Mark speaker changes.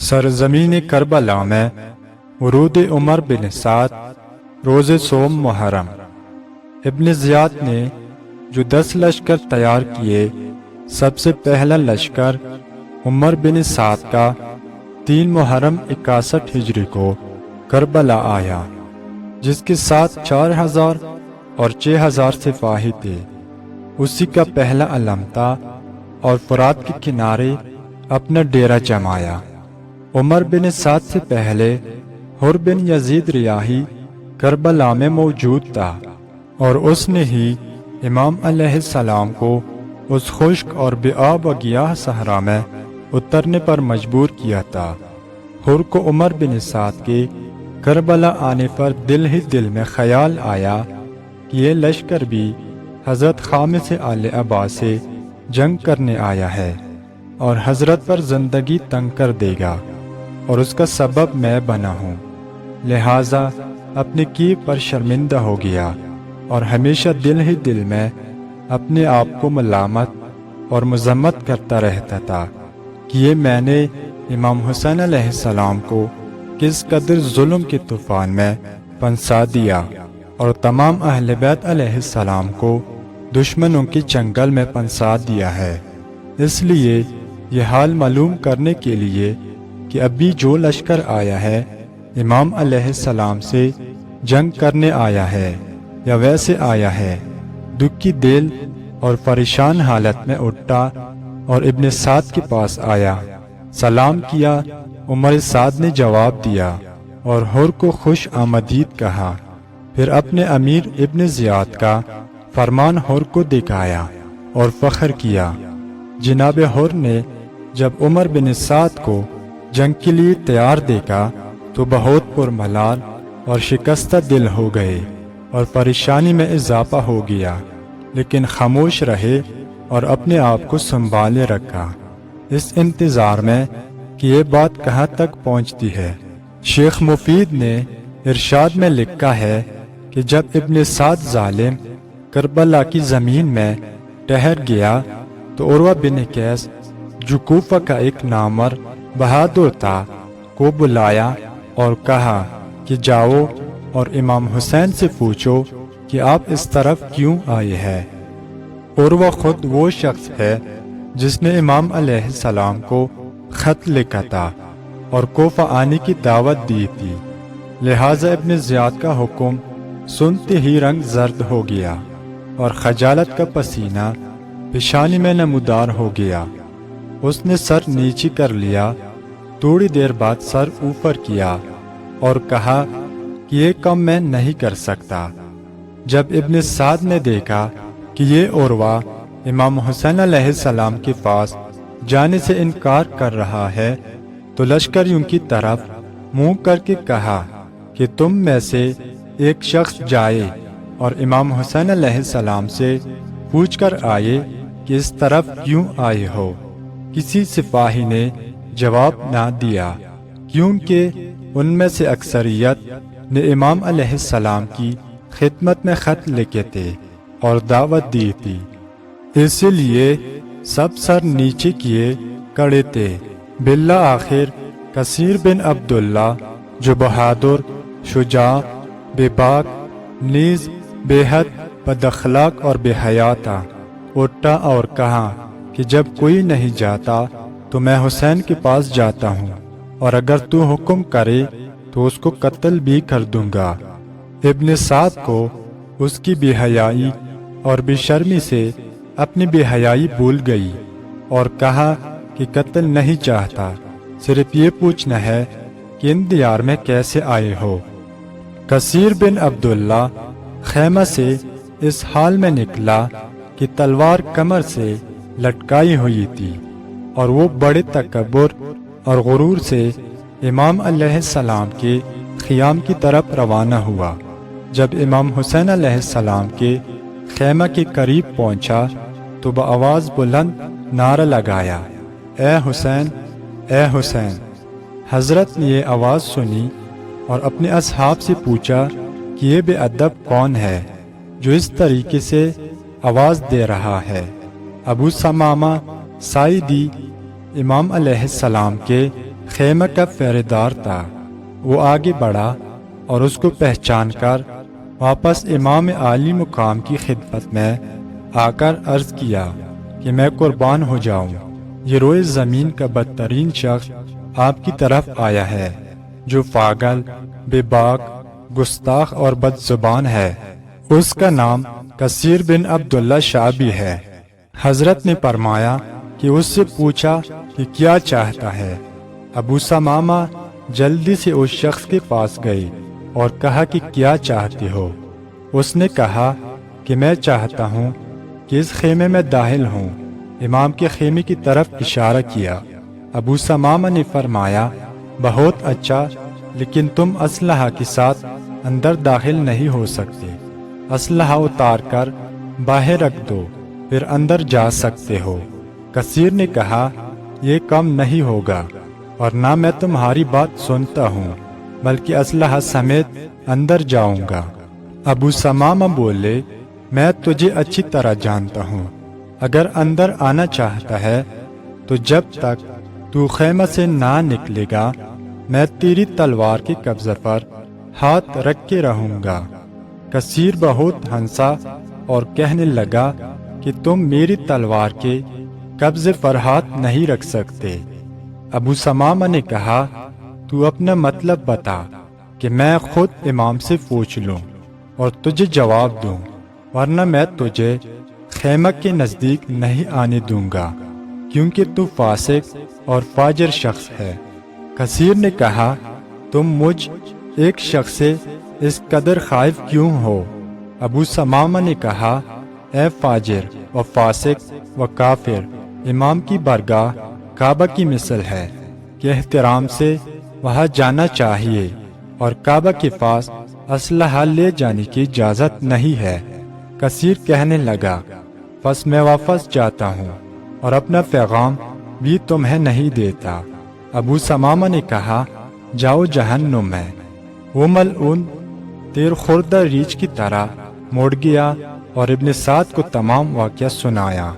Speaker 1: سرزمین کربلا میں ورود عمر بن سعد روز سوم محرم۔ ابن زیاد نے جو 10 لشکر تیار کیے، سب سے پہلا لشکر عمر بن سعد کا 3 محرم 61 ہجری کو کربلا آیا، جس کے ساتھ 4000 اور 6000 سپاہی تھے۔ اسی کا پہلا علم تھا اور فرات کے کنارے اپنا ڈیرہ جمایا۔ عمر بن سعد سے پہلے حر بن یزید ریاحی کربلا میں موجود تھا، اور اس نے ہی امام علیہ السلام کو اس خشک اور بے آب و گیاہ صحرا میں اترنے پر مجبور کیا تھا۔ حر کو عمر بن سعد کے کربلا آنے پر دل ہی دل میں خیال آیا کہ یہ لشکر بھی حضرت خامس آل عباس سے جنگ کرنے آیا ہے اور حضرت پر زندگی تنگ کر دے گا، اور اس کا سبب میں بنا ہوں، لہٰذا اپنے کی پر شرمندہ ہو گیا، اور ہمیشہ دل ہی دل میں اپنے آپ کو ملامت اور مذمت کرتا رہتا تھا کہ یہ میں نے امام حسین علیہ السلام کو کس قدر ظلم کے طوفان میں پھنسا دیا، اور تمام اہل بیت علیہ السلام کو دشمنوں کے چنگل میں پھنسا دیا ہے۔ اس لیے یہ حال معلوم کرنے کے لیے کہ ابھی جو لشکر آیا ہے امام علیہ السلام سے جنگ کرنے آیا ہے یا ویسے آیا ہے، دکھی دل اور پریشان حالت میں اٹھا اور ابن سعد کے پاس آیا، سلام کیا۔ عمر سعد نے جواب دیا اور حر کو خوش آمدید کہا، پھر اپنے امیر ابن زیاد کا فرمان حر کو دکھایا اور فخر کیا۔ جناب حر نے جب عمر بن سعد کو جنگ کے لیے تیار دیکھا تو بہت پرملال اور شکستہ دل ہو گئے اور پریشانی میں اضافہ ہو گیا، لیکن خاموش رہے اور اپنے آپ کو سنبھالے رکھا، اس انتظار میں کہ یہ بات کہاں تک پہنچتی ہے۔ شیخ مفید نے ارشاد میں لکھا ہے کہ جب ابن سعد ظالم کربلا کی زمین میں ٹھہر گیا تو عروہ بن قیس جو کوفہ کا ایک نامور بہادر تھا کو بلایا اور کہا کہ جاؤ اور امام حسین سے پوچھو کہ آپ اس طرف کیوں آئے ہیں۔ عروہ خود وہ شخص ہے جس نے امام علیہ السلام کو خط لکھا تھا اور کوفہ آنے کی دعوت دی تھی، لہٰذا ابن زیاد کا حکم سنتے ہی رنگ زرد ہو گیا اور خجالت کا پسینہ پیشانی میں نمودار ہو گیا۔ اس نے سر نیچے کر لیا، تھوڑی دیر بعد سر اوپر کیا اور کہا کہ یہ کام میں نہیں کر سکتا۔ جب ابن سعد نے دیکھا کہ یہ عروہ امام حسین علیہ السلام کے پاس جانے سے انکار کر رہا ہے تو لشکریوں کی طرف منہ کر کے کہا کہ تم میں سے ایک شخص جائے اور امام حسین علیہ السلام سے پوچھ کر آئے کہ اس طرف کیوں آئے ہو۔ کسی سپاہی نے جواب نہ دیا، کیونکہ ان میں سے اکثریت نے امام علیہ السلام کی خدمت میں خط لکھے تھے اور دعوت دی تھی، اس لیے سب سر نیچے کیے کھڑے تھے۔ بالآخر کثیر بن عبداللہ جو بہادر، شجاع، بے باک، نیز بے حد بد اخلاق اور بے حیا تھا، اٹھا اور کہا کہ جب کوئی نہیں جاتا تو میں حسین کے پاس جاتا ہوں، اور اگر تو حکم کرے تو اس کو قتل بھی کر دوں گا۔ ابن سعد کو اس کی بے حیائی اور بے شرمی سے اپنی بے حیائی بھول گئی اور کہا کہ قتل نہیں چاہتا، صرف یہ پوچھنا ہے کہ ان دیار میں کیسے آئے ہو۔ کثیر بن عبداللہ خیمہ سے اس حال میں نکلا کہ تلوار کمر سے لٹکائی ہوئی تھی، اور وہ بڑے تکبر اور غرور سے امام علیہ السلام کے خیام کی طرف روانہ ہوا۔ جب امام حسین علیہ السلام کے خیمہ کے قریب پہنچا تو بآواز بلند نعرہ لگایا، اے حسین، اے حسین۔ حضرت نے یہ آواز سنی اور اپنے اصحاب سے پوچھا کہ یہ بے ادب کون ہے جو اس طریقے سے آواز دے رہا ہے؟ ابو ثمامہ ساعدی امام علیہ السلام کے خیمہ کا پہرے دار تھا۔ وہ آگے بڑھا اور اس کو پہچان کر واپس امام عالی مقام کی خدمت میں آ کر عرض کیا کہ میں قربان ہو جاؤں، یہ روئے زمین کا بدترین شخص آپ کی طرف آیا ہے، جو پاگل، بے باک، گستاخ اور بد زبان ہے۔ اس کا نام کثیر بن عبداللہ شعبی ہے۔ حضرت نے فرمایا کہ اس سے پوچھا کہ کیا چاہتا ہے۔ ابو ثمامہ جلدی سے اس شخص کے پاس گئے اور کہا کہ کیا چاہتے ہو؟ اس نے کہا کہ میں چاہتا ہوں کہ اس خیمے میں داخل ہوں۔ امام کے خیمے کی طرف اشارہ کیا۔ ابو ثمامہ نے فرمایا بہت اچھا، لیکن تم اسلحہ کے ساتھ اندر داخل نہیں ہو سکتے، اسلحہ اتار کر باہر رکھ دو، پھر اندر جا سکتے ہو۔ کثیر نے کہا یہ کم نہیں ہوگا، اور نہ میں تمہاری بات سنتا ہوں، بلکہ اسلحہ سمیت اندر جاؤں گا۔ ابو ثمامہ بولے میں تجھے اچھی طرح جانتا ہوں، اگر اندر آنا چاہتا ہے تو جب تک تو خیمہ سے نہ نکلے گا میں تیری تلوار کے قبضے پر ہاتھ رکھ کے رہوں گا۔ کثیر بہت ہنسا اور کہنے لگا کہ تم میری تلوار کے قبضے پر ہاتھ نہیں رکھ سکتے۔ ابو ثمامہ نے کہا تو اپنا مطلب بتا کہ میں خود امام سے پوچھ لوں اور تجھے جواب دوں، ورنہ میں تجھے خیمہ کے نزدیک نہیں آنے دوں گا، کیونکہ تو فاسق اور فاجر شخص ہے۔ کثیر نے کہا تم مجھ ایک شخص سے اس قدر خائف کیوں ہو؟ ابو ثمامہ نے کہا اے فاجر و فاسق و کافر، امام کی بارگاہ کعبہ کی مثل ہے کہ احترام سے وہاں جانا چاہیے، اور کعبہ کے پاس اسلحہ لے جانے کی اجازت نہیں ہے۔ کثیر کہنے لگا پس میں واپس جاتا ہوں اور اپنا پیغام بھی تمہیں نہیں دیتا۔ ابو ثمامہ نے کہا جاؤ جہنم میں۔ وہ ملعون تیر خوردہ ریچھ کی طرح مڑ گیا اور ابن سعد کو تمام واقعہ سنایا۔